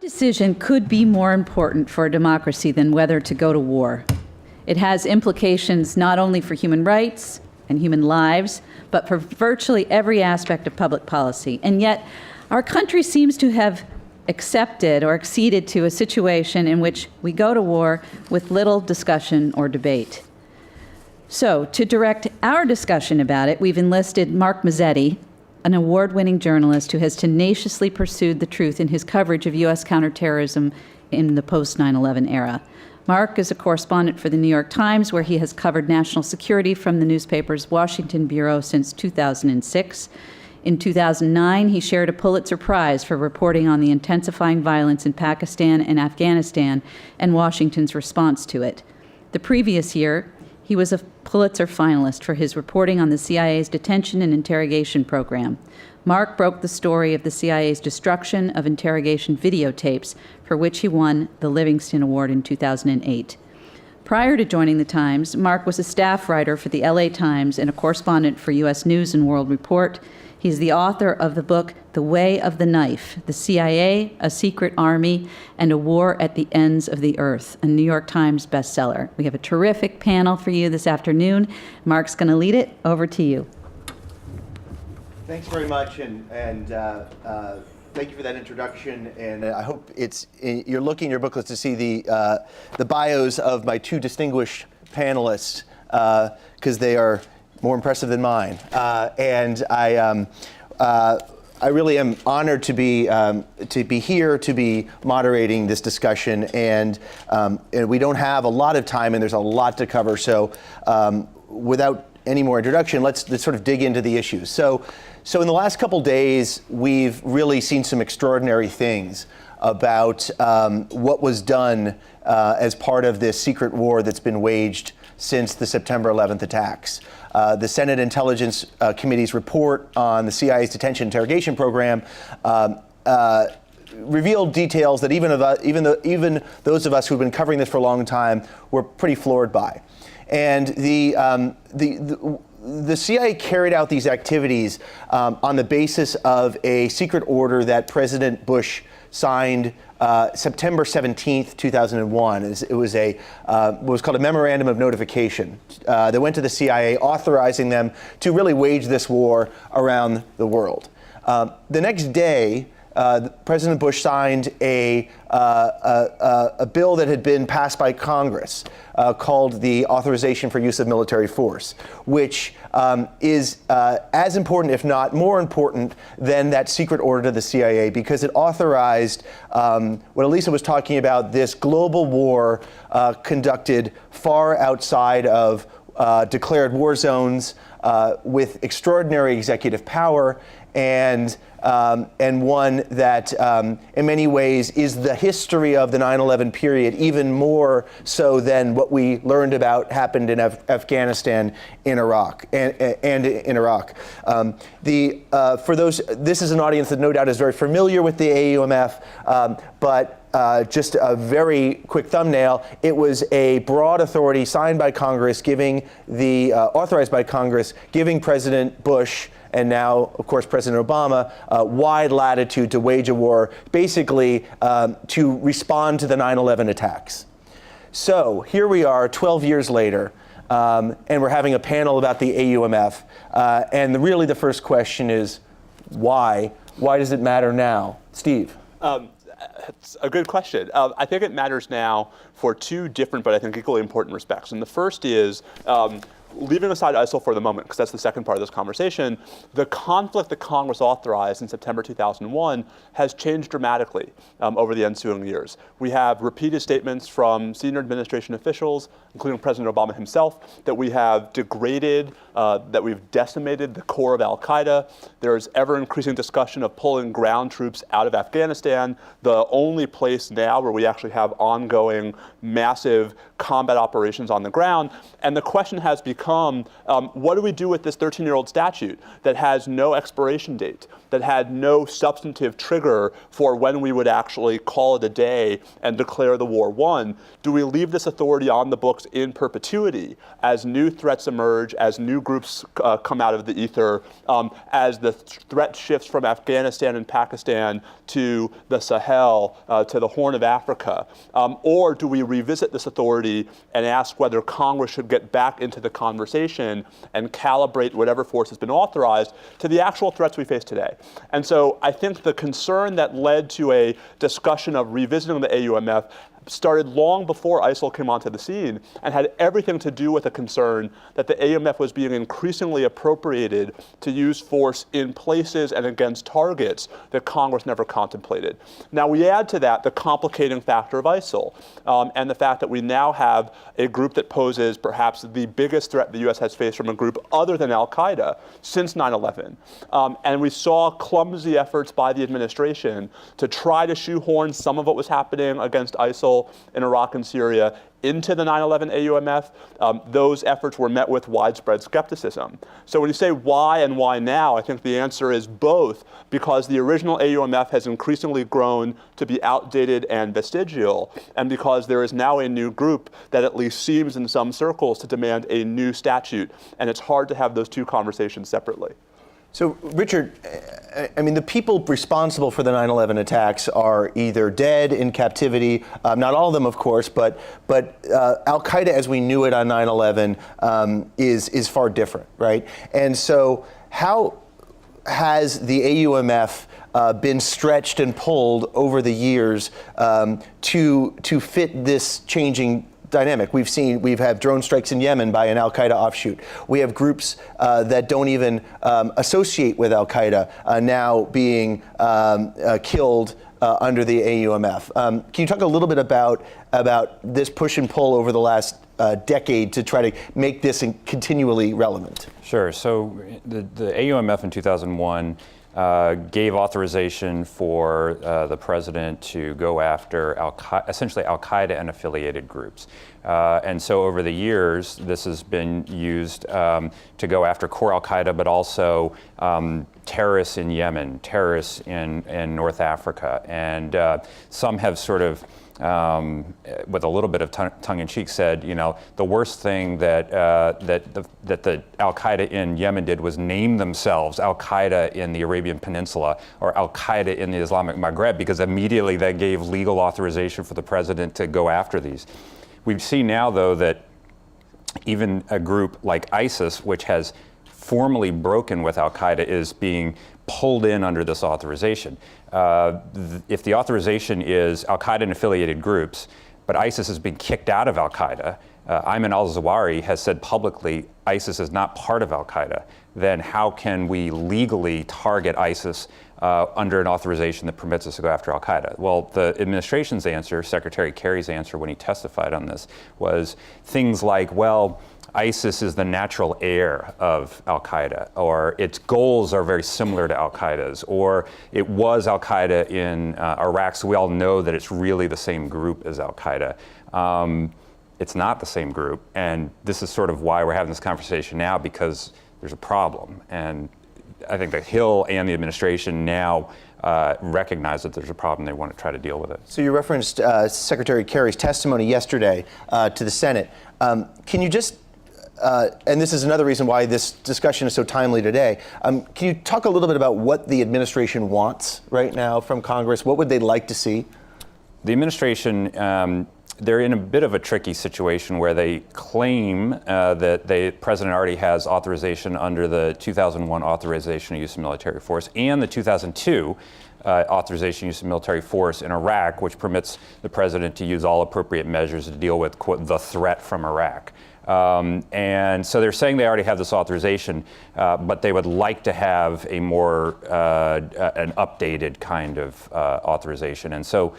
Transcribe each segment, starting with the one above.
Decision could be more important for a democracy than whether to go to war. It has implications not only for human rights and human lives, but for virtually every aspect of public policy. And yet, our country seems to have accepted or acceded to a situation in which we go to war with little discussion or debate. So, to direct our discussion about it, we've enlisted Mark Mazzetti, an award-winning journalist who has tenaciously pursued the truth in his coverage of U.S. counterterrorism in the post-9/11 era. Mark is a correspondent for the New York Times, where he has covered national security from the newspaper's Washington bureau since 2006. In 2009, he shared a Pulitzer Prize for reporting on the intensifying violence in Pakistan and Afghanistan and Washington's response to it. The previous year, he was a Pulitzer finalist for his reporting on the CIA's detention and interrogation program. Mark broke the story of the CIA's destruction of interrogation videotapes, for which he won the Livingston Award in 2008. Prior to joining the Times, Mark was a staff writer for the LA Times and a correspondent for U.S. News and World Report. He's the author of the book, The Way of the Knife, The CIA, A Secret Army, and a War at the Ends of the Earth, a New York Times bestseller. We have a terrific panel for you this afternoon. Mark's going to lead it. Over to you. Thanks very much, and thank you for that introduction. And I hope you're looking in your booklets to see the bios of my two distinguished panelists, because they are more impressive than mine. And I really am honored to be here, to be moderating this discussion. And we don't have a lot of time, and there's a lot to cover. So without any more introduction, let's sort of dig into the issues. So in the last couple days, we've really seen some extraordinary things about what was done as part of this secret war that's been waged since the September 11th attacks. The Senate Intelligence Committee's report on the CIA's detention interrogation program revealed details that even those of us who've been covering this for a long time were pretty floored by. And the CIA carried out these activities on the basis of a secret order that President Bush signed September 17th, 2001. It was what was called a memorandum of notification that went to the CIA, authorizing them to really wage this war around the world. The next day, President Bush signed a bill that had been passed by Congress called the Authorization for Use of Military Force, which is as important, if not more important, than that secret order to the CIA, because it authorized what Elisa was talking about, this global war conducted far outside of declared war zones with extraordinary executive power, and one that in many ways is the history of the 9/11 period, even more so than what we learned about happened in Afghanistan, in Iraq, and in Iraq. For those, this is an audience that no doubt is very familiar with the AUMF, but just a very quick thumbnail, it was a broad authority signed by Congress, authorized by Congress, giving President Bush and now, of course, President Obama, wide latitude to wage a war, basically to respond to the 9/11 attacks. So here we are 12 years later, and we're having a panel about the AUMF. And really the first question is, why? Why does it matter now? Steve? It's a good question. I think it matters now for two different, but I think equally important respects. And the first is, leaving aside ISIL for the moment, because that's the second part of this conversation, the conflict that Congress authorized in September 2001 has changed dramatically over the ensuing years. We have repeated statements from senior administration officials, including President Obama himself, that we have degraded, that we've decimated the core of al-Qaeda. There's ever-increasing discussion of pulling ground troops out of Afghanistan, the only place now where we actually have ongoing massive combat operations on the ground. And the question has become, become, what do we do with this 13-year-old statute that has no expiration date, that had no substantive trigger for when we would actually call it a day and declare the war won? Do we leave this authority on the books in perpetuity as new threats emerge, as new groups come out of the ether, as the threat shifts from Afghanistan and Pakistan to the Sahel, to the Horn of Africa? Or do we revisit this authority and ask whether Congress should get back into the conversation and calibrate whatever force has been authorized to the actual threats we face today? And so I think the concern that led to a discussion of revisiting the AUMF started long before ISIL came onto the scene and had everything to do with a concern that the AUMF was being increasingly appropriated to use force in places and against targets that Congress never contemplated. Now we add to that the complicating factor of ISIL and the fact that we now have a group that poses perhaps the biggest threat the U.S. has faced from a group other than al-Qaeda since 9/11. And we saw clumsy efforts by the administration to try to shoehorn some of what was happening against ISIL in Iraq and Syria into the 9/11 AUMF. Those efforts were met with widespread skepticism. So when you say why and why now, I think the answer is both, because the original AUMF has increasingly grown to be outdated and vestigial, and because there is now a new group that at least seems in some circles to demand a new statute, and it's hard to have those two conversations separately. So, Richard, I mean, the people responsible for the 9/11 attacks are either dead, in captivity, not all of them, of course, but al-Qaeda as we knew it on 9/11 is far different, right? And so how has the AUMF been stretched and pulled over the years to fit this changing dynamic? We've had drone strikes in Yemen by an al-Qaeda offshoot. We have groups that don't even associate with al-Qaeda now being killed under the AUMF. Can you talk a little bit about this push and pull over the last decade to try to make this continually relevant? Sure. So the AUMF in 2001 gave authorization for the president to go after essentially al-Qaeda and affiliated groups. And so over the years, this has been used to go after core al-Qaeda, but also terrorists in Yemen, terrorists in North Africa. And some have sort of with a little bit of tongue-in-cheek said, you know, the worst thing that the al-Qaeda in Yemen did was name themselves al-Qaeda in the Arabian Peninsula or al-Qaeda in the Islamic Maghreb, because immediately that gave legal authorization for the president to go after these. We see now, though, that even a group like ISIS, which has formally broken with al-Qaeda, is being pulled in under this authorization. If the authorization is al-Qaeda and affiliated groups, but ISIS has been kicked out of al-Qaeda, Ayman al-Zawahiri has said publicly ISIS is not part of al-Qaeda, then how can we legally target ISIS under an authorization that permits us to go after al-Qaeda? Well, the administration's answer, Secretary Kerry's answer when he testified on this, was things like, well, ISIS is the natural heir of al-Qaeda, or its goals are very similar to al-Qaeda's, or it was al-Qaeda in Iraq, so we all know that it's really the same group as al-Qaeda. It's not the same group, and this is sort of why we're having this conversation now, because there's a problem. And I think that Hill and the administration now recognize that there's a problem. They want to try to deal with it. So you referenced Secretary Kerry's testimony yesterday to the Senate. Can you just and this is another reason why this discussion is so timely today. Can you talk a little bit about what the administration wants right now from Congress? What would they like to see? The administration, they're in a bit of a tricky situation where they claim that the president already has authorization under the 2001 Authorization of Use of Military Force and the 2002 Authorization of Use of Military Force in Iraq, which permits the president to use all appropriate measures to deal with, quote, the threat from Iraq. And so they're saying they already have this authorization, but they would like to have a more an updated kind of authorization. And so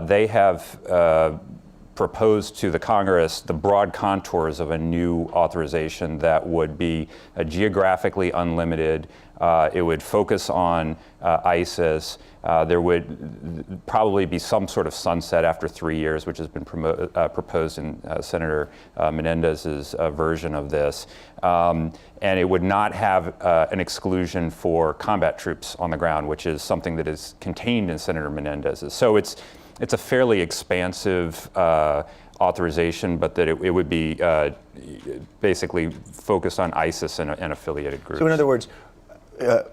they have proposed to the Congress the broad contours of a new authorization that would be geographically unlimited. It would focus on ISIS. There would probably be some sort of sunset after 3 years, which has been proposed in Senator Menendez's version of this. And it would not have an exclusion for combat troops on the ground, which is something that is contained in Senator Menendez's. So it's a fairly expansive authorization, but that it would be basically focused on ISIS and affiliated groups. So in other words,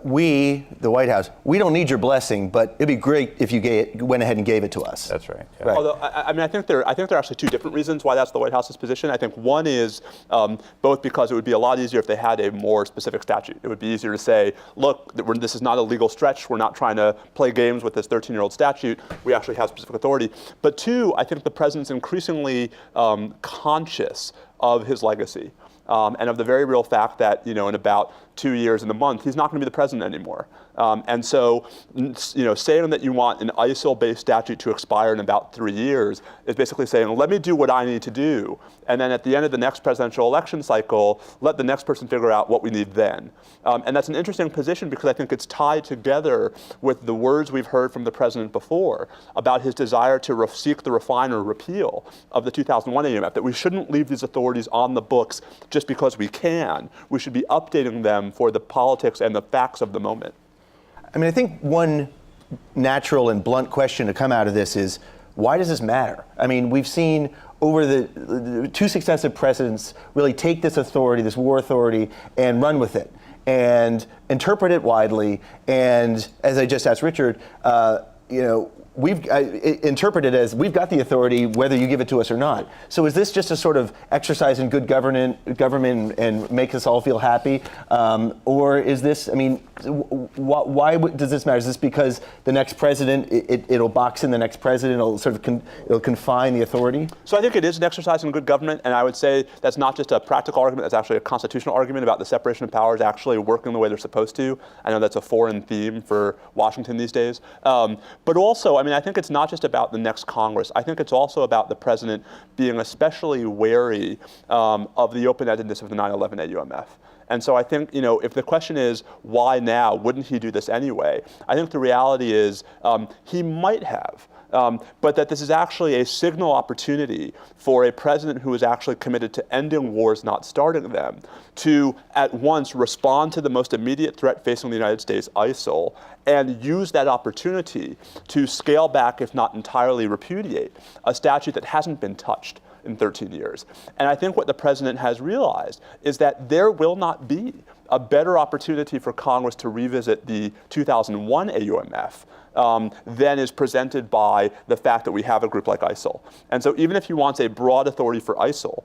we, the White House, we don't need your blessing, but it'd be great if you went ahead and gave it to us. That's right. Yeah. Right. Although, I think there are actually two different reasons why that's the White House's position. I think one is both because it would be a lot easier if they had a more specific statute. It would be easier to say, look, this is not a legal stretch. We're not trying to play games with this 13-year-old statute. We actually have specific authority. But two, I think the president's increasingly conscious of his legacy. And of the very real fact that, in about 2 years and a month, he's not going to be the president anymore. And so, saying that you want an ISIL-based statute to expire in about 3 years is basically saying, let me do what I need to do. And then at the end of the next presidential election cycle, let the next person figure out what we need then. And that's an interesting position because I think it's tied together with the words we've heard from the president before about his desire to seek the refine or repeal of the 2001 AUMF, that we shouldn't leave these authorities on the books just because we can. We should be updating them for the politics and the facts of the moment. I mean, I think one natural and blunt question to come out of this is, why does this matter? I mean, we've seen over the two successive presidents really take this authority, this war authority, and run with it and interpret it widely. And as I just asked Richard, we've interpreted as we've got the authority whether you give it to us or not. So is this just a sort of exercise in good government and make us all feel happy? Or is this, I mean, why does this matter? Is this because the next president, it'll box in the next president, it'll sort of it'll confine the authority? So I think it is an exercise in good government, and I would say that's not just a practical argument, that's actually a constitutional argument about the separation of powers actually working the way they're supposed to. I know that's a foreign theme for Washington these days. But also, I mean, I think it's not just about the next Congress. I think it's also about the president being especially wary of the open-endedness of the 9/11 AUMF. And so I think, if the question is, why now? Wouldn't he do this anyway? I think the reality is he might have. But that this is actually a signal opportunity for a president who is actually committed to ending wars, not starting them, to at once respond to the most immediate threat facing the United States, ISIL, and use that opportunity to scale back, if not entirely repudiate, a statute that hasn't been touched in 13 years. And I think what the president has realized is that there will not be a better opportunity for Congress to revisit the 2001 AUMF than is presented by the fact that we have a group like ISIL. And so even if he wants a broad authority for ISIL,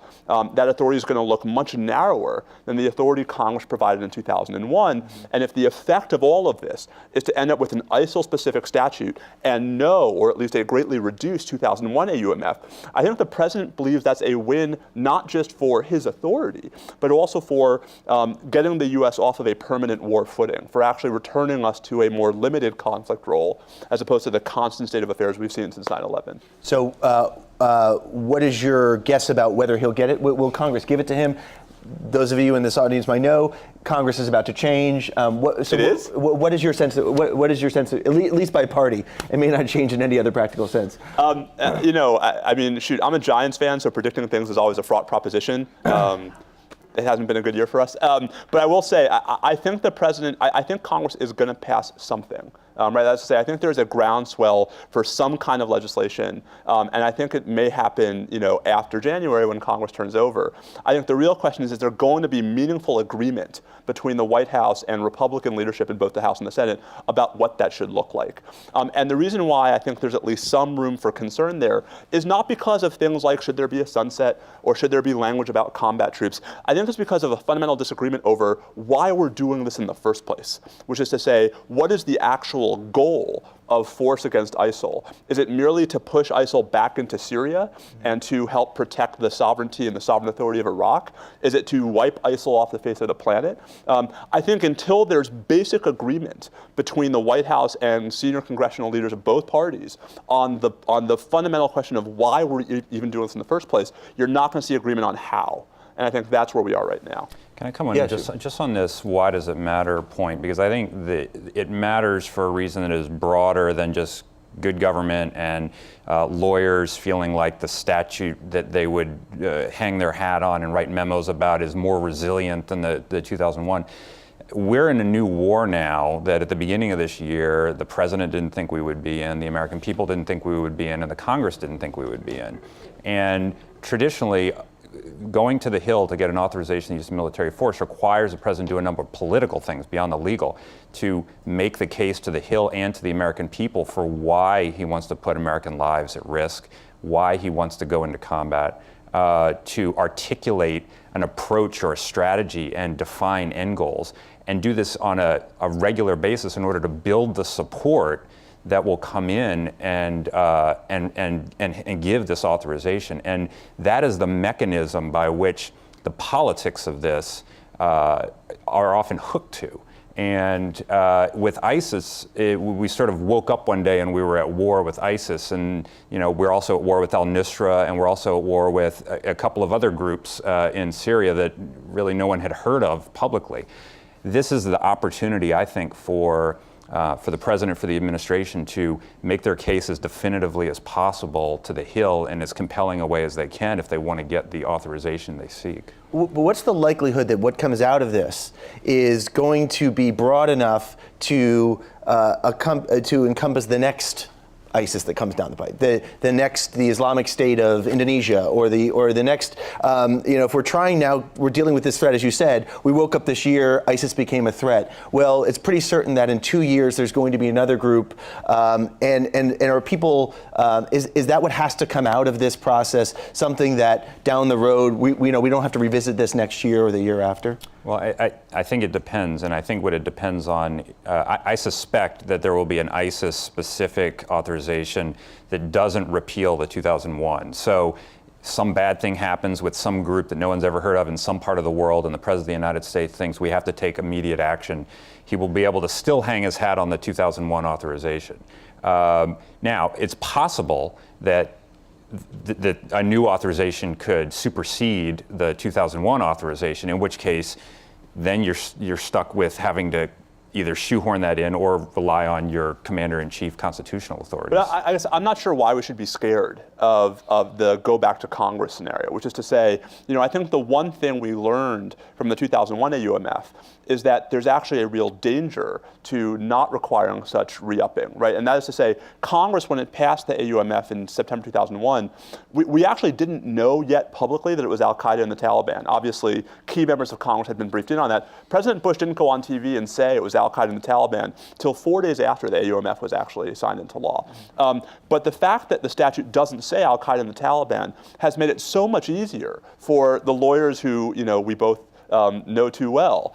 that authority is going to look much narrower than the authority Congress provided in 2001. And if the effect of all of this is to end up with an ISIL-specific statute and or at least a greatly reduced 2001 AUMF, I think the president believes that's a win not just for his authority, but also for getting the U.S. off of a permanent war footing, for actually returning us to a more limited conflict role as opposed to the constant state of affairs we've seen since 9/11. So what is your guess about whether he'll get it? Will Congress give it to him? Those of you in this audience might know Congress is about to change. What is your sense? What is your sense? At least by party, it may not change in any other practical sense. I mean, shoot, I'm a Giants fan, so predicting things is always a fraught proposition. It hasn't been a good year for us. But I will say, I think the president, I think Congress is going to pass something. Right, that's to say, I think there's a groundswell for some kind of legislation, and I think it may happen, after January when Congress turns over. I think the real question is there going to be meaningful agreement between the White House and Republican leadership in both the House and the Senate about what that should look like? And the reason why I think there's at least some room for concern there is not because of things like should there be a sunset or should there be language about combat troops. I think it's because of a fundamental disagreement over why we're doing this in the first place, which is to say, what is the actual actual goal of force against ISIL? Is it merely to push ISIL back into Syria and to help protect the sovereignty and the sovereign authority of Iraq? Is it to wipe ISIL off the face of the planet? I think until there's basic agreement between the White House and senior congressional leaders of both parties on the fundamental question of why we're even doing this in the first place, you're not going to see agreement on how. And I think that's where we are right now. Can I come on Yeah, just on this why does it matter point? Because I think that it matters for a reason that is broader than just good government and lawyers feeling like the statute that they would hang their hat on and write memos about is more resilient than the 2001. We're in a new war now that at the beginning of this year, the president didn't think we would be in, the American people didn't think we would be in, and the Congress didn't think we would be in. And traditionally, going to the Hill to get an authorization to use military force requires the president to do a number of political things beyond the legal to make the case to the Hill and to the American people for why he wants to put American lives at risk, why he wants to go into combat, to articulate an approach or a strategy and define end goals, and do this on a regular basis in order to build the support that will come in and give this authorization. And that is the mechanism by which the politics of this are often hooked to. And with ISIS, we sort of woke up one day and we were at war with ISIS, and we're also at war with al-Nusra, and we're also at war with a couple of other groups in Syria that really no one had heard of publicly. This is the opportunity, I think, for the president, for the administration to make their case as definitively as possible to the Hill in as compelling a way as they can if they want to get the authorization they seek. But what's the likelihood that what comes out of this is going to be broad enough to encompass the next ISIS that comes down the pipe, the Islamic State of Indonesia, or the next, if we're trying now, we're dealing with this threat, as you said, we woke up this year, ISIS became a threat. Well, it's pretty certain that in 2 years there's going to be another group, and are people, is that what has to come out of this process, something that down the road, we don't have to revisit this next year or the year after? Well, I think it depends, and I think what it depends on, I suspect that there will be an ISIS-specific authorization that doesn't repeal the 2001. So some bad thing happens with some group that no one's ever heard of in some part of the world, and the President of the United States thinks we have to take immediate action. He will be able to still hang his hat on the 2001 authorization. Now, it's possible that a new authorization could supersede the 2001 authorization, in which case then you're stuck with having to either shoehorn that in or rely on your commander-in-chief constitutional authorities. But I guess I'm not sure why we should be scared of the go back to Congress scenario, which is to say, I think the one thing we learned from the 2001 AUMF is that there's actually a real danger to not requiring such re-upping, right? And that is to say, Congress, when it passed the AUMF in September 2001, we actually didn't know yet publicly that it was al-Qaeda and the Taliban. Obviously, key members of Congress had been briefed in on that. President Bush didn't go on TV and say it was al-Qaeda and the Taliban till 4 days after the AUMF was actually signed into law. But the fact that the statute doesn't say al-Qaeda and the Taliban has made it so much easier for the lawyers who, we both know too well,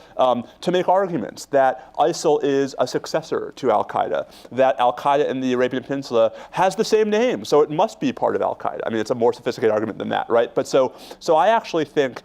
to make arguments that ISIL is a successor to al-Qaeda, that al-Qaeda in the Arabian Peninsula has the same name, so it must be part of al-Qaeda. I mean, it's a more sophisticated argument than that, right? But so I actually think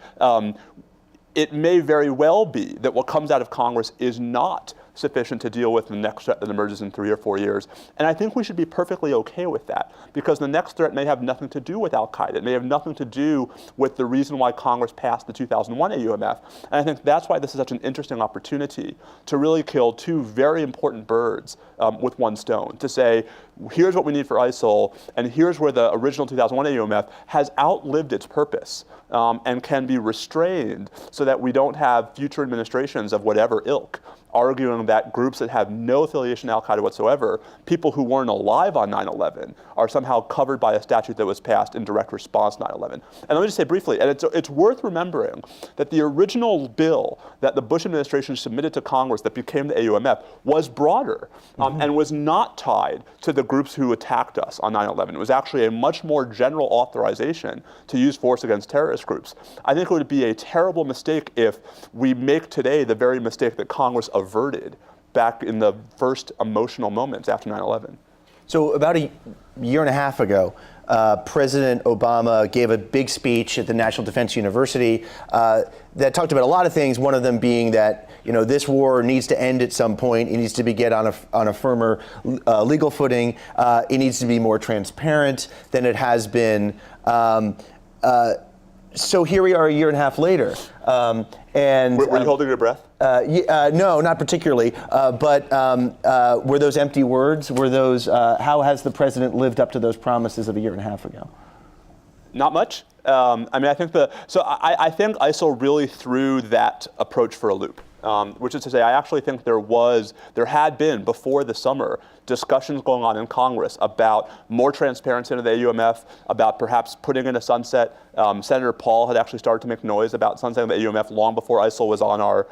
it may very well be that what comes out of Congress is not sufficient to deal with the next threat that emerges in 3 or 4 years. And I think we should be perfectly okay with that, because the next threat may have nothing to do with al-Qaeda. It may have nothing to do with the reason why Congress passed the 2001 AUMF. And I think that's why this is such an interesting opportunity to really kill two very important birds with one stone, to say, here's what we need for ISIL, and here's where the original 2001 AUMF has outlived its purpose and can be restrained so that we don't have future administrations of whatever ilk arguing that groups that have no affiliation to al-Qaeda whatsoever, people who weren't alive on 9/11, are somehow covered by a statute that was passed in direct response to 9/11. And let me just say briefly, and it's worth remembering that the original bill that the Bush administration submitted to Congress that became the AUMF was broader and was not tied to the groups who attacked us on 9/11. It was actually a much more general authorization to use force against terrorist groups. I think it would be a terrible mistake if we make today the very mistake that Congress averted back in the first emotional moments after 9/11. So about a year and a half ago, President Obama gave a big speech at the National Defense University that talked about a lot of things. One of them being that this war needs to end at some point. It needs to be get on a firmer legal footing. It needs to be more transparent than it has been. So here we are a year and a half later. And were you holding your breath? No, not particularly. But were those empty words? Were those? How has the president lived up to those promises of a year and a half ago? Not much. I think I think ISIL really threw that approach for a loop. Which is to say, I actually think there had been before the summer discussions going on in Congress about more transparency into the AUMF, about perhaps putting in a sunset. Senator Paul had actually started to make noise about sunsetting the AUMF long before ISIL was on our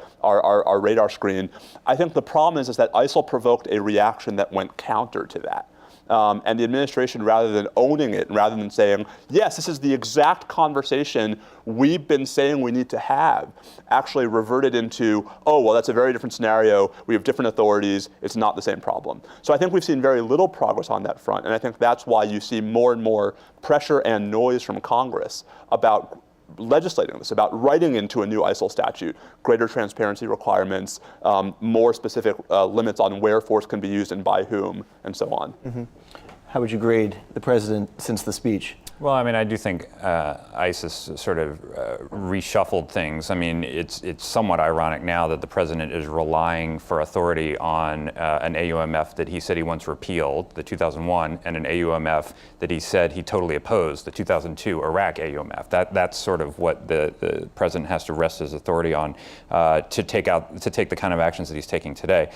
radar screen. I think the problem is that ISIL provoked a reaction that went counter to that. And the administration, rather than owning it, and rather than saying, yes, this is the exact conversation we've been saying we need to have, actually reverted into, oh, well, that's a very different scenario. We have different authorities. It's not the same problem. So I think we've seen very little progress on that front. And I think that's why you see more and more pressure and noise from Congress about legislating this, about writing into a new ISIL statute, greater transparency requirements, more specific limits on where force can be used and by whom, and so on. Mm-hmm. How would you grade the president since the speech? Well, I do think ISIS sort of reshuffled things. It's somewhat ironic now that the president is relying for authority on an AUMF that he said he once repealed, the 2001, and an AUMF that he said he totally opposed, the 2002 Iraq AUMF. That's sort of what the president has to rest his authority on to take the kind of actions that he's taking today.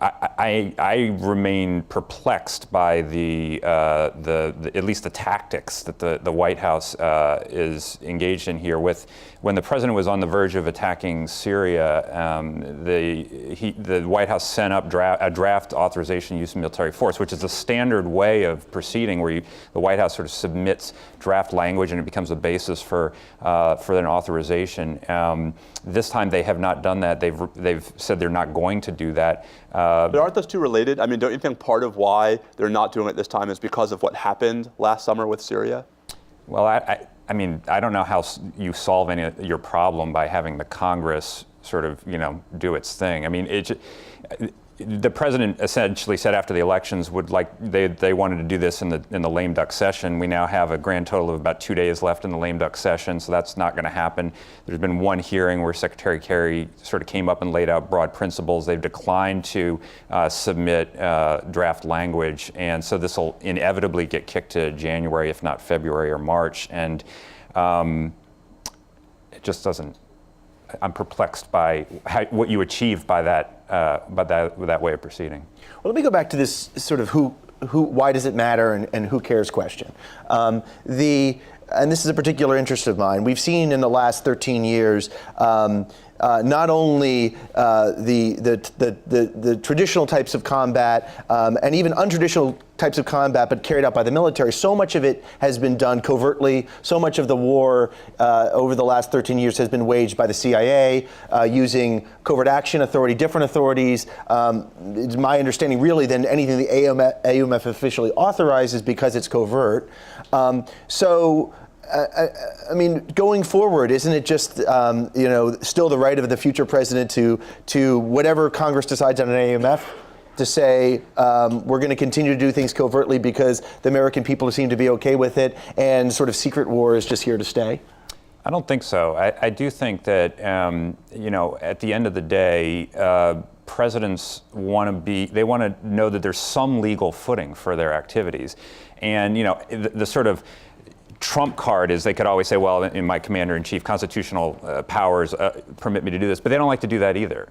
I remain perplexed by the at least the tactics that the White House is engaged in here. When the president was on the verge of attacking Syria, the White House sent up a draft authorization use of military force, which is a standard way of proceeding, where the White House sort of submits draft language and it becomes the basis for an authorization. This time they have not done that. They've said they're not going to do that. But aren't those two related? Don't you think part of why they're not doing it this time is because of what happened last summer with Syria? Well, I don't know how you solve any of your problem by having the Congress sort of, do its thing. The president essentially said after the elections they wanted to do this in the lame duck session. We now have a grand total of about 2 days left in the lame duck session, so that's not going to happen. There's been one hearing where Secretary Kerry sort of came up and laid out broad principles. They've declined to submit draft language, and so this will inevitably get kicked to January, if not February or March, and it just doesn't. I'm perplexed by what you achieved by that way of proceeding. Well, let me go back to this sort of why does it matter and who cares question. And this is a particular interest of mine. We've seen in the last 13 years not only the traditional types of combat and even untraditional types of combat, but carried out by the military. So much of it has been done covertly. So much of the war over the last 13 years has been waged by the CIA using covert action authority, different authorities. It's my understanding, really, than anything the AUMF officially authorizes because it's covert. Going forward, isn't it just still the right of the future president to whatever Congress decides on an AUMF to say we're going to continue to do things covertly because the American people seem to be okay with it, and sort of secret war is just here to stay? I don't think so. I do think that at the end of the day, presidents want to know that there's some legal footing for their activities, and the sort of trump card is they could always say, well, in my commander-in-chief, constitutional powers permit me to do this, but they don't like to do that either.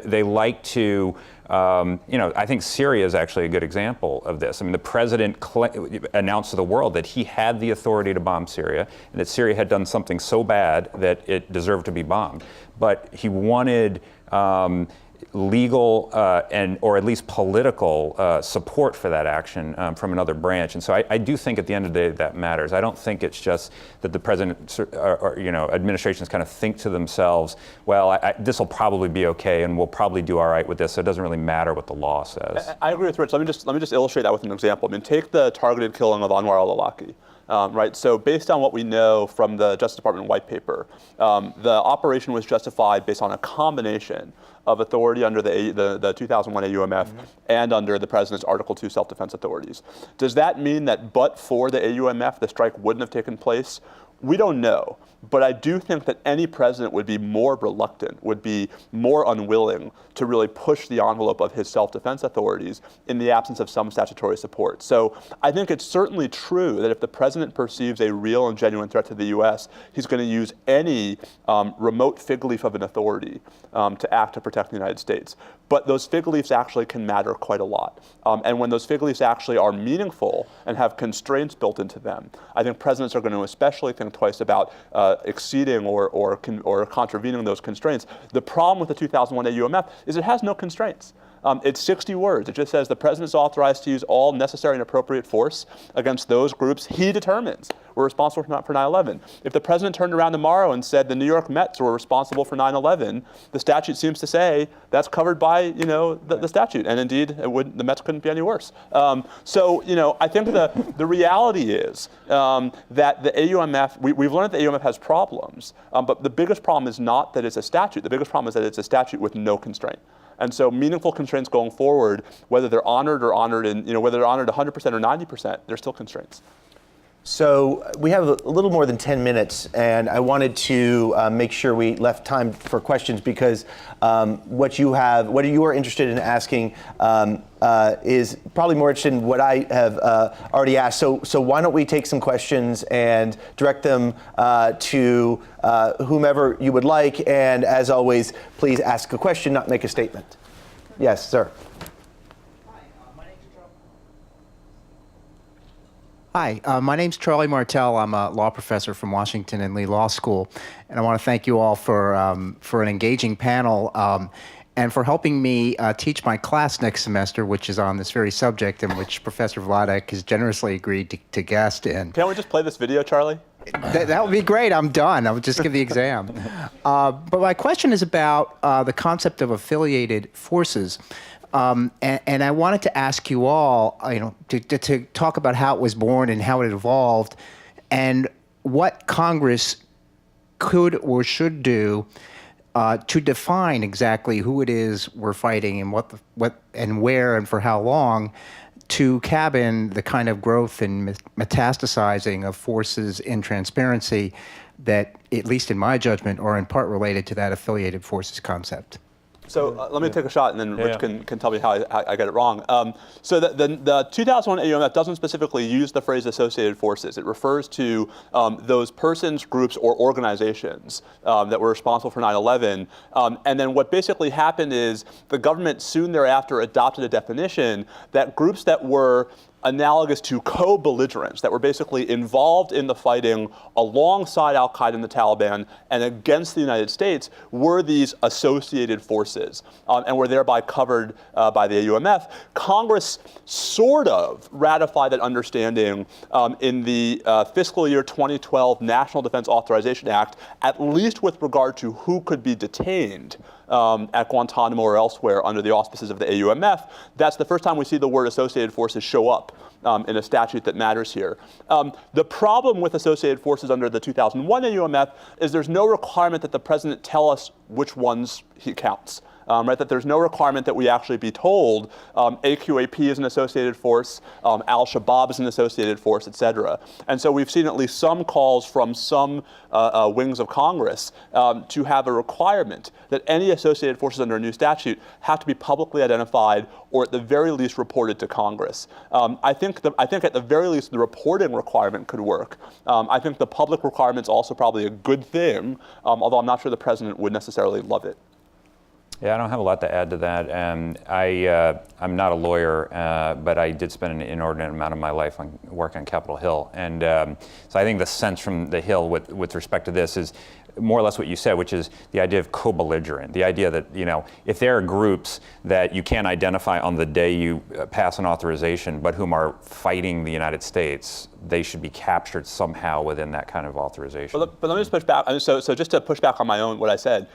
They like to, I think Syria is actually a good example of this. The president announced to the world that he had the authority to bomb Syria, and that Syria had done something so bad that it deserved to be bombed. But he wanted legal or at least political support for that action from another branch. And so I do think at the end of the day that matters. I don't think it's just that the president or administrations kind of think to themselves, well, this will probably be okay and we'll probably do all right with this, so it doesn't really matter what the law says. I agree with Rich. Let me just illustrate that with an example. I mean, take the targeted killing of Anwar al-Awlaki. Right. So based on what we know from the Justice Department white paper, the operation was justified based on a combination of authority under the 2001 AUMF and under the president's Article 2 self-defense authorities. Does that mean that but for the AUMF, the strike wouldn't have taken place? We don't know. But I do think that any president would be more reluctant, would be more unwilling to really push the envelope of his self-defense authorities in the absence of some statutory support. So I think it's certainly true that if the president perceives a real and genuine threat to the U.S., he's going to use any remote fig leaf of an authority to act to protect the United States. But those fig leaves actually can matter quite a lot. And when those fig leaves actually are meaningful and have constraints built into them, I think presidents are going to especially think twice about exceeding or contravening those constraints. The problem with the 2001 AUMF is it has no constraints. It's 60 words. It just says the president is authorized to use all necessary and appropriate force against those groups he determines were responsible for 9/11. If the president turned around tomorrow and said the New York Mets were responsible for 9/11, the statute seems to say that's covered by the statute, and indeed the Mets couldn't be any worse. So I think the reality is that the AUMF, we've learned that the AUMF has problems, but the biggest problem is not that it's a statute. The biggest problem is that it's a statute with no constraint. And so meaningful constraints going forward, whether they're honored or honored in, whether they're honored 100% or 90%, they're still constraints. So we have a little more than 10 minutes, and I wanted to make sure we left time for questions because what you are interested in asking is probably more interested in what I have already asked. So why don't we take some questions and direct them to whomever you would like, and as always, please ask a question, not make a statement. Yes, sir. Hi, my name's Charlie Martell. I'm a law professor from Washington and Lee Law School, and I want to thank you all for an engaging panel and for helping me teach my class next semester, which is on this very subject and which Professor Vladek has generously agreed to guest in. Can't we just play this video, Charlie? That would be great. I'm done. I would just give the exam. But my question is about the concept of affiliated forces. And I wanted to ask you all, to talk about how it was born and how it evolved, and what Congress could or should do to define exactly who it is we're fighting and what and where and for how long, to cabin the kind of growth and metastasizing of forces in transparency that, at least in my judgment, are in part related to that affiliated forces concept. So let me take a shot, and then Rich can tell me how I get it wrong. So the 2001 AUMF doesn't specifically use the phrase associated forces. It refers to those persons, groups, or organizations that were responsible for 9/11. And then what basically happened is the government soon thereafter adopted a definition that groups that were analogous to co-belligerents, that were basically involved in the fighting alongside al-Qaeda and the Taliban and against the United States, were these associated forces and were thereby covered by the AUMF. Congress sort of ratified that understanding in the fiscal year 2012 National Defense Authorization Act, at least with regard to who could be detained at Guantanamo or elsewhere under the auspices of the AUMF. That's the first time we see the word associated forces show up in a statute that matters here. The problem with associated forces under the 2001 AUMF is there's no requirement that the president tell us which ones he counts. Right, that there's no requirement that we actually be told AQAP is an associated force, Al-Shabaab is an associated force, et cetera. And so we've seen at least some calls from some wings of Congress to have a requirement that any associated forces under a new statute have to be publicly identified or at the very least reported to Congress. I think at the very least the reporting requirement could work. I think the public requirement's also probably a good thing, although I'm not sure the president would necessarily love it. Yeah, I don't have a lot to add to that. I'm not a lawyer, but I did spend an inordinate amount of my life working on Capitol Hill. And so I think the sense from the Hill with respect to this is more or less what you said, which is the idea of co-belligerent, the idea that, if there are groups that you can't identify on the day you pass an authorization, but whom are fighting the United States, they should be captured somehow within that kind of authorization. But let me just push back. So just to push back on my own, what I said,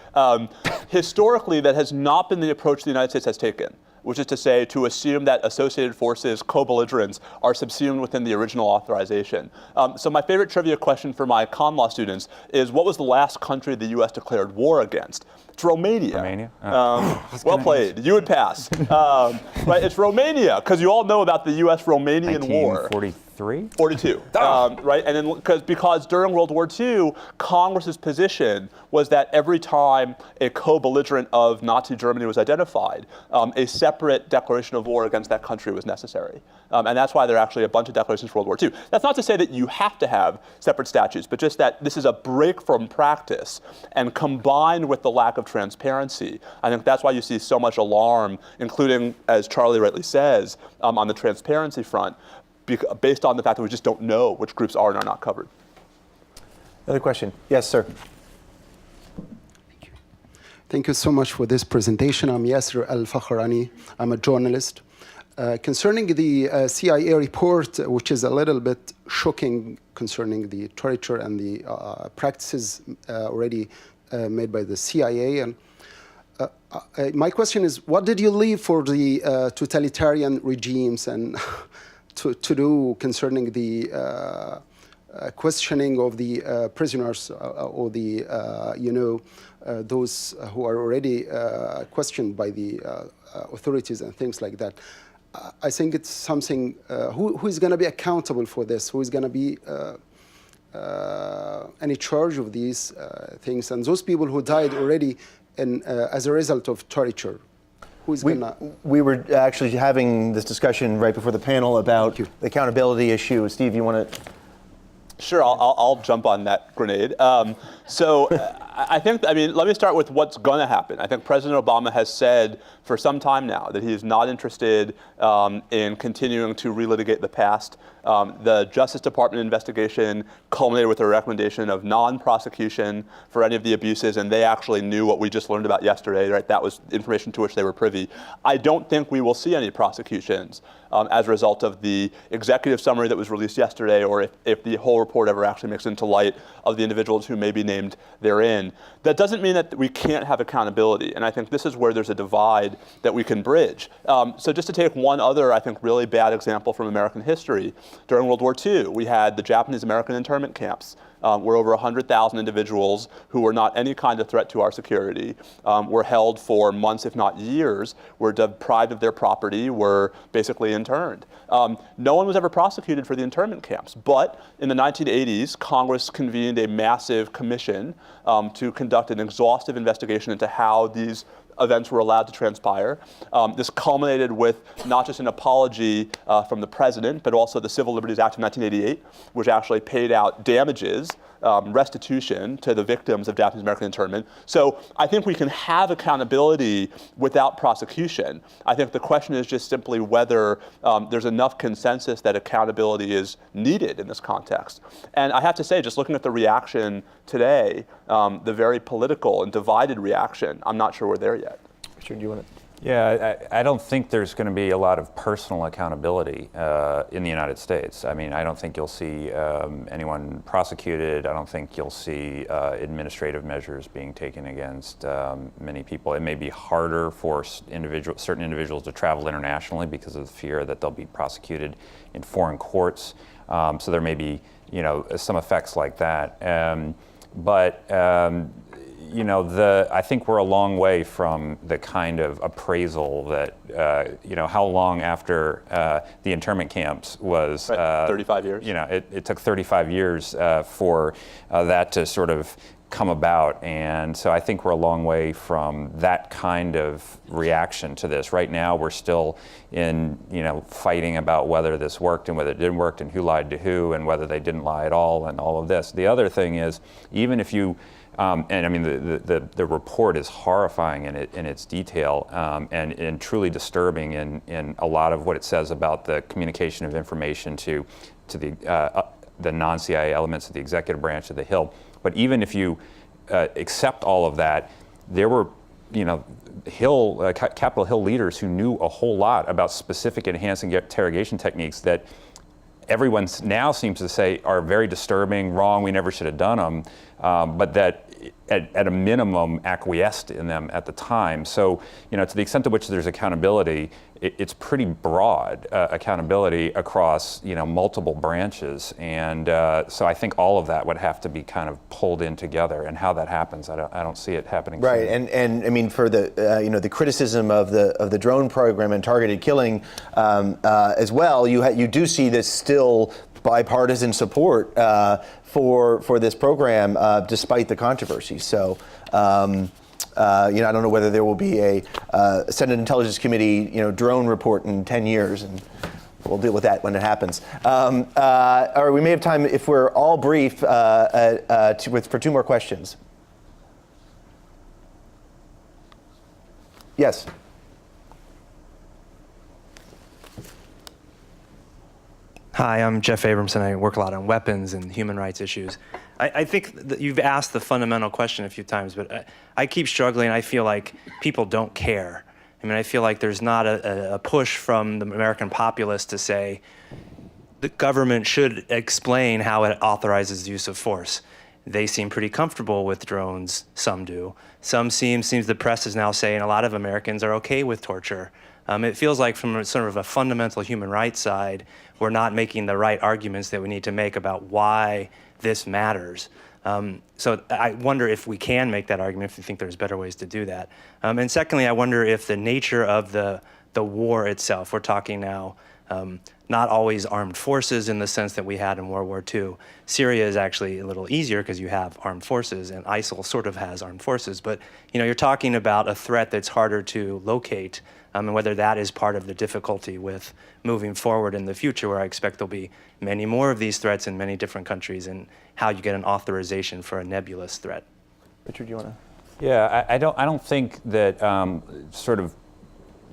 historically, that has not been the approach the United States has taken, which is to say, to assume that associated forces, co-belligerents, are subsumed within the original authorization. So my favorite trivia question for my con law students is, what was the last country the U.S. declared war against? It's Romania. Romania? Well played. You would pass. Right, it's Romania, because you all know about the U.S.-Romanian War. 1943? 42, right? And then because during World War II, Congress's position was that every time a co-belligerent of Nazi Germany was identified, a separate declaration of war against that country was necessary. And that's why there are actually a bunch of declarations for World War II. That's not to say that you have to have separate statutes, but just that this is a break from practice. And combined with the lack of transparency, I think that's why you see so much alarm, including, as Charlie rightly says, on the transparency front, based on the fact that we just don't know which groups are and are not covered. Another question. Yes, sir. Thank you so much for this presentation. I'm Yasser Al-Fakhrani. I'm a journalist. Concerning the CIA report, which is a little bit shocking concerning the torture and the practices already made by the CIA. And my question is, what did you leave for the totalitarian regimes and to do concerning the questioning of the prisoners or the, those who are already questioned by the authorities and things like that? I think it's something, who is going to be accountable for this? Who is going to be in charge of these things? And those people who died already as a result of torture, who is going to... We were actually having this discussion right before the panel about the accountability issue. Steve, you want to... Sure, I'll jump on that grenade. So I think, let me start with what's going to happen. I think President Obama has said for some time now that he is not interested in continuing to relitigate the past. The Justice Department investigation culminated with a recommendation of non-prosecution for any of the abuses, and they actually knew what we just learned about yesterday, right? That was information to which they were privy. I don't think we will see any prosecutions as a result of the executive summary that was released yesterday, or if the whole report ever actually makes it into light of the individuals who may be named therein. That doesn't mean that we can't have accountability, and I think this is where there's a divide that we can bridge. So just to take one other, I think, really bad example from American history, during World War II, we had the Japanese-American internment camps, where over 100,000 individuals who were not any kind of threat to our security were held for months, if not years, were deprived of their property, were basically interned. No one was ever prosecuted for the internment camps, but in the 1980s, Congress convened a massive commission to conduct an exhaustive investigation into how these events were allowed to transpire. This culminated with not just an apology from the president, but also the Civil Liberties Act of 1988, which actually paid out damages, restitution to the victims of Japanese American internment. So I think we can have accountability without prosecution. I think the question is just simply whether there's enough consensus that accountability is needed in this context. And I have to say, just looking at the reaction today, the very political and divided reaction, I'm not sure we're there yet. Richard, do you want to? Yeah, I don't think there's going to be a lot of personal accountability in the United States. I mean, I don't think you'll see anyone prosecuted. I don't think you'll see administrative measures being taken against many people. It may be harder for certain individuals to travel internationally because of the fear that they'll be prosecuted in foreign courts. So there may be, some effects like that. I think we're a long way from the kind of appraisal that, how long after the internment camps was. Right, 35 years. It took 35 years for that to sort of come about. And so I think we're a long way from that kind of reaction to this. Right now, we're still in, fighting about whether this worked and whether it didn't work and who lied to who and whether they didn't lie at all and all of this. The other thing is, even if you the report is horrifying in its detail and truly disturbing in a lot of what it says about the communication of information to the non-CIA elements of the executive branch of the Hill. But even if you accept all of that, there were, Capitol Hill leaders who knew a whole lot about specific enhancing interrogation techniques that everyone now seems to say are very disturbing, wrong, we never should have done them, but that at a minimum acquiesced in them at the time. So, to the extent to which there's accountability, it's pretty broad accountability across, multiple branches. And so I think all of that would have to be kind of pulled in together. And how that happens, I don't see it happening. Right, soon. and I mean, for the the criticism of the drone program and targeted killing as well, you do see this still bipartisan support for this program despite the controversy. So. I don't know whether there will be a Senate Intelligence Committee, drone report in 10 years, and we'll deal with that when it happens. Or we may have time, if we're all brief, for two more questions. Yes. Hi, I'm Jeff Abramson. I work a lot on weapons and human rights issues. I think that you've asked the fundamental question a few times, but I keep struggling. I feel like people don't care. I feel like there's not a push from the American populace to say the government should explain how it authorizes the use of force. They seem pretty comfortable with drones. Some do. Some seems the press is now saying a lot of Americans are okay with torture. It feels like from sort of a fundamental human rights side, we're not making the right arguments that we need to make about why this matters. So I wonder if we can make that argument, if you think there's better ways to do that. And secondly, I wonder if the nature of the war itself, we're talking now not always armed forces in the sense that we had in World War II. Syria is actually a little easier because you have armed forces, and ISIL sort of has armed forces. But you're talking about a threat that's harder to locate, and whether that is part of the difficulty with moving forward in the future, where I expect there'll be many more of these threats in many different countries, and how you get an authorization for a nebulous threat. Richard, do you want to? Yeah, I don't think that sort of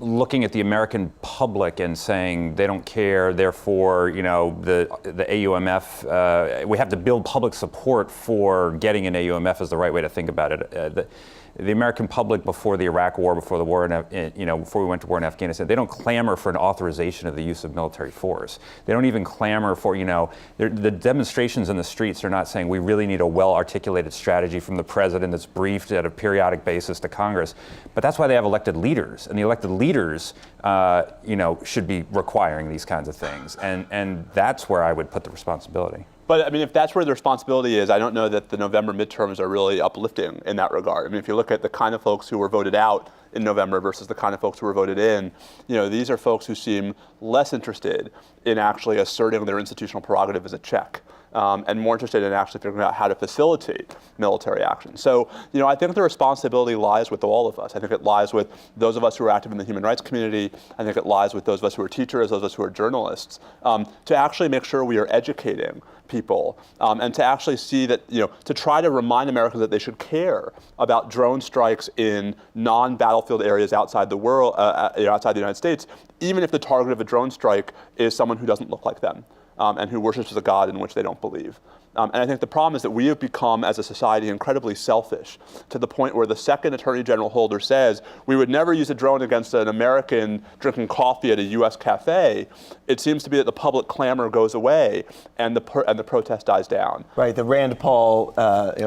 looking at the American public and saying they don't care, therefore, the AUMF, we have to build public support for getting an AUMF is the right way to think about it. The American public before the Iraq War, before the war, before we went to war in Afghanistan, they don't clamor for an authorization of the use of military force. They don't even clamor for, the demonstrations in the streets are not saying we really need a well-articulated strategy from the president that's briefed at a periodic basis to Congress. But that's why they have elected leaders, and the elected leaders, should be requiring these kinds of things, and that's where I would put the responsibility. But if that's where the responsibility is, I don't know that the November midterms are really uplifting in that regard. If you look at the kind of folks who were voted out in November versus the kind of folks who were voted in, these are folks who seem less interested in actually asserting their institutional prerogative as a check. And more interested in actually figuring out how to facilitate military action. So, I think the responsibility lies with all of us. I think it lies with those of us who are active in the human rights community. I think it lies with those of us who are teachers, those of us who are journalists, to actually make sure we are educating people and to actually see that, to try to remind Americans that they should care about drone strikes in non-battlefield areas outside the world, outside the United States, even if the target of a drone strike is someone who doesn't look like them. And who worships a God in which they don't believe. And I think the problem is that we have become, as a society, incredibly selfish to the point where the second Attorney General Holder says we would never use a drone against an American drinking coffee at a U.S. cafe. It seems to be that the public clamor goes away and the protest dies down. Right, the Rand Paul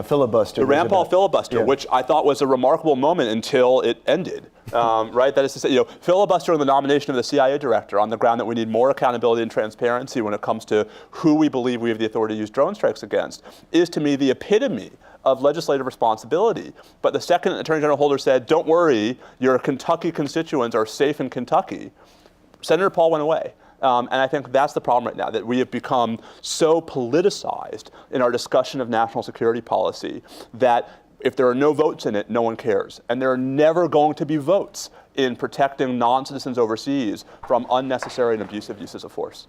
filibuster. The Rand Paul filibuster, yeah. Which I thought was a remarkable moment until it ended. Right, that is to say, filibustering the nomination of the CIA director on the ground that we need more accountability and transparency when it comes to who we believe we have the authority to use drone strikes against is, to me, the epitome of legislative responsibility. But the second Attorney General Holder said, don't worry, your Kentucky constituents are safe in Kentucky, Senator Paul went away. And I think that's the problem right now, that we have become so politicized in our discussion of national security policy that if there are no votes in it, no one cares. And there are never going to be votes in protecting non-citizens overseas from unnecessary and abusive uses of force.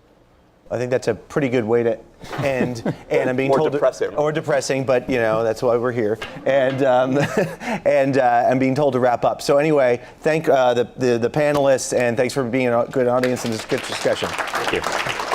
I think that's a pretty good way to end. And I'm being told depressing. Or depressing, but that's why we're here. And I'm being told to wrap up. So anyway, thank the panelists, and thanks for being a good audience and this good discussion. Thank you.